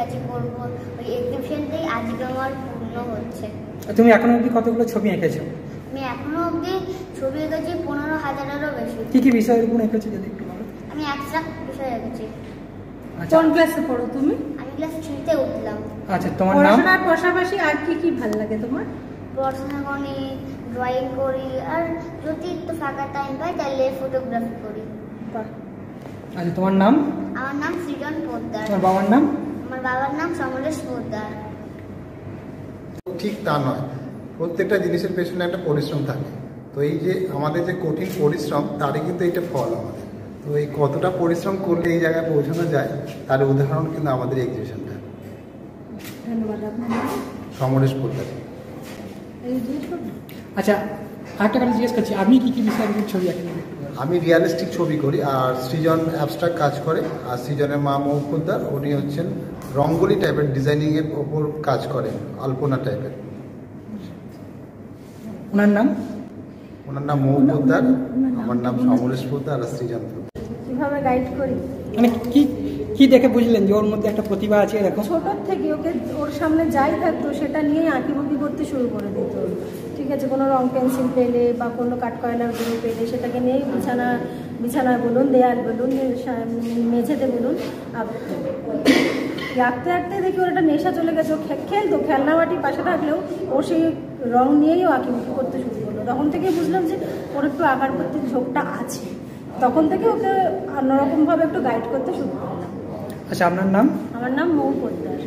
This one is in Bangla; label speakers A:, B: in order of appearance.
A: আছে, করবো। ওই এক্সিবিশনটাই আজকে আমার পূর্ণ হচ্ছে।
B: তুমি এখনো অবধি কতগুলো ছবি এঁকেছো?
A: আমি এখনো অবধি ছবি এঁকেছি 15,000-এরও বেশি।
B: কি কি বিষয়ের উপর এঁকেছো যদি একটু বলো?
A: আমি অ্যাবস্ট্রাক্ট বিষয় এঁকেছি।
C: কোন ক্লাসে পড়ো তুমি?
A: আমি ক্লাস 3-তে উঠলাম।
B: আচ্ছা, তোমার নাম?
C: পড়াশোনার পাশাপাশি আর কি কি ভালো লাগে তোমার?
A: পড়াশোনা করি, ড্রয়িং করি, আর যদি একটু ফাঁকা টাইম পাই তাহলে ফটোগ্রাফি করি।
B: আচ্ছা, তোমার নাম?
A: আমার নাম সৃজন পোদ্দার।
B: তোমার বাবার নাম?
A: আমার বাবার নাম সমরেশ পোদ্দার।
D: ঠিক তা নয়, প্রত্যেকটা জিনিসের পেছনে একটা পরিশ্রম থাকে। তো এই যে আমাদের যে কঠিন পরিশ্রম, তারই কিন্তু এটা ফল আমাদের। তো এই কতটা পরিশ্রম করলে এই জায়গায় পৌঁছানো যায়, তার উদাহরণ কিন্তু আমাদের এক্সিবিশনটা।
C: ধন্যবাদ। আপনার
D: সমরেশ পোদ্দার।
B: আচ্ছা, আরেকটা কথা জিজ্ঞেস করছি, আপনি কি কি বিষয়ের ছবি আঁকেন?
D: আমি রিয়ালিস্টিক ছবি করি, আর সৃজন অ্যাবস্ট্রাক্ট কাজ করে। আর সৃজনের মা মৌ পোদ্দার, উনি হচ্ছেন রঙ্গোলি টাইপের ডিজাইনিংয়ের ওপর কাজ করেন, আলপনা টাইপের।
B: ওনার নাম?
D: ওনার নাম মৌ পোদ্দার, আমার নাম সমরেশ পোদ্দার, আর সৃজন পোদ্দার।
C: কিভাবে গাইড করি?
B: মানে কি কি দেখে বুঝলেন যে ওর মধ্যে একটা প্রতিভা আছে এরকম?
C: ছোটোর থেকে ওকে ওর সামনে যাই থাকতো সেটা নিয়েই আঁকিবুকি করতে শুরু করে দিত। ঠিক আছে, কোনো রং পেন্সিল পেলে বা কোনো কাঠকয়লার গুঁড়ো পেলে সেটাকে নিয়েই বিছানায় বলুন, দেয়াল বলুন, মেঝেতে বলুন আঁকতো। আঁকতে আঁকতে দেখি ওর একটা নেশা চলে গেছে। ও খেলতো, খেলনা বাটি পাশে থাকলেও ও সেই রং নিয়েই আঁকিবুকি করতে শুরু করলো। তখন থেকে বুঝলাম যে ওর একটু আঁকার প্রতি ঝোঁকটা আছে। তখন থেকে ওকে অন্যরকমভাবে একটু গাইড করতে শুরু করলাম।
B: আচ্ছা, আপনার নাম?
C: আমার নাম মৌ পোদ্দার।